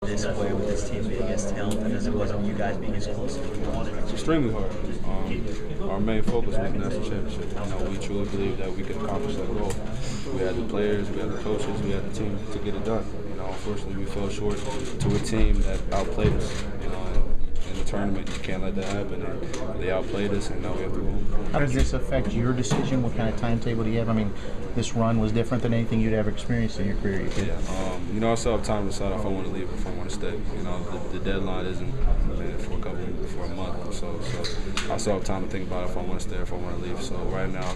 this way with this team being as talented as it was and you guys being as close as you wanted? It's extremely hard. Our main focus was the national championship. We truly believed that we could accomplish that goal. We had the players, we had the coaches, we had the team to get it done. Unfortunately, we fell short to a team that outplayed us. In the tournament, you can't let that happen. And they outplayed us, and now we have to go home. How does this affect your decision? What kind of timetable do you have? I mean, this run was different than anything you'd ever experienced in your career. I still have time to decide if I want to leave or if I want to stay. The deadline isn't for a month or so. So I still have time to think about if I want to stay or if I want to leave. So right now,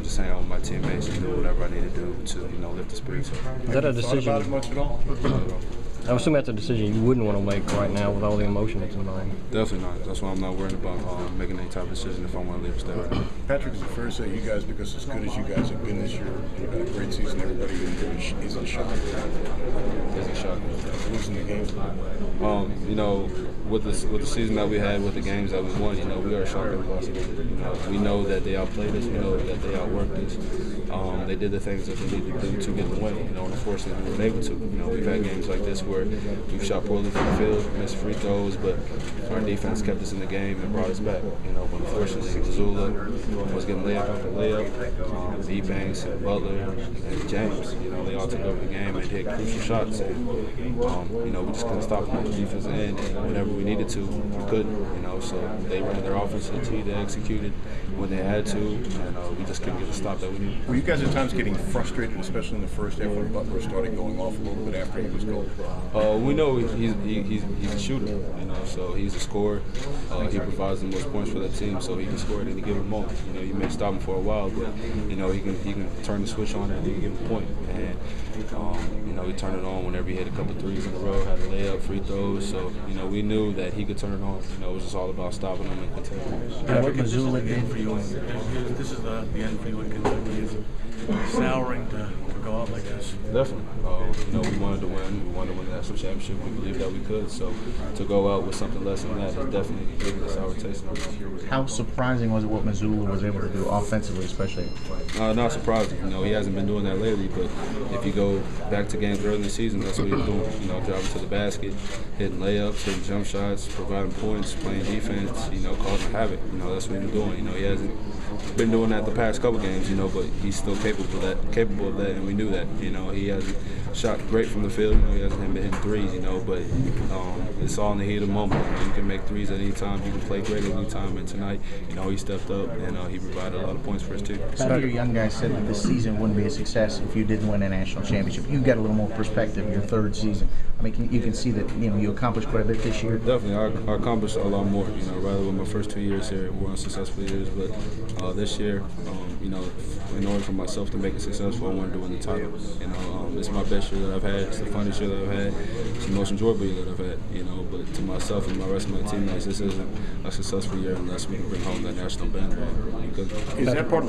just hang out with my teammates and do whatever I need to do to, lift the spirits up. Is that a decision? Thought about it much at all? I assume that's a decision you wouldn't want to make right now with all the emotion that's involved. Definitely not. That's why I'm not worried about making any type of decision if I want to leave or stay right now. Patrick, is it fair to say you guys, because as good as you guys have been this year, you've had a great season, everybody is in shock? Is in shock. Losing the game? With the season that we had, with the games that we won, we are shocked that we lost the game. We know that they outplayed us. We know that they outworked us. They did the things that they needed to do to get the win. Unfortunately, we weren't able to. We've had games like this where we've shot poorly from the field, missed free throws, but our defense kept us in the game and brought us back. But unfortunately, Zula was getting layup after layup. Banks and Butler and James, they all took over the game and hit crucial shots. And we just couldn't stop them on the defensive end. And whenever we needed to, we couldn't. So they ran their offense to the tee. They executed when they had to, and we just couldn't get the stop that we needed. Were you guys at times getting frustrated, especially in the first half when Butler started going off a little bit after he was cold? We know he's a shooter, so he's a scorer. He provides the most points for the team, so he can score at any given moment. You may stop him for a while, but he can turn the switch on at any given point. And he turned it on whenever he hit a couple threes in a row, had a layup, free throws. So we knew that he could turn it on. It was just all about stopping him and continuing. What Missoula did for you? This is the end for you in Kentucky. It's souring to go out like this. Definitely. We wanted to win. We wanted to win the national championship. We believed that we could. So to go out with something less than that has definitely given us our taste. How surprising was it what Missoula was able to do offensively, especially? Not surprising. He hasn't been doing that lately. But if you go back to games early in the season, that's what he was doing. Driving to the basket, hitting layups, hitting jump shots, providing points, playing defense. Causing havoc. That's what he was doing. He hasn't been doing that the past couple games. But he's still capable of that, and we knew that. He hasn't shot great from the field. He hasn't been hitting threes. But it's all in the heat of the moment. You can make threes at any time. You can play great at any time. And tonight, he stepped up and he provided a lot of points for his team. Some of your young guys said that this season wouldn't be a success if you didn't win a national championship. You got a little more perspective your third season. I mean, you can see that you accomplished quite a bit this year. Definitely, I accomplished a lot more. Rather than my first 2 years here were unsuccessful years, but this year, in order for myself to make it successful, I wanted to win the title. It's my best year that I've had. It's the funnest year that I've had. It's the most enjoyable year that I've had. But to myself and my rest of my teammates, this isn't a successful year unless we can bring home that national band. Is that part of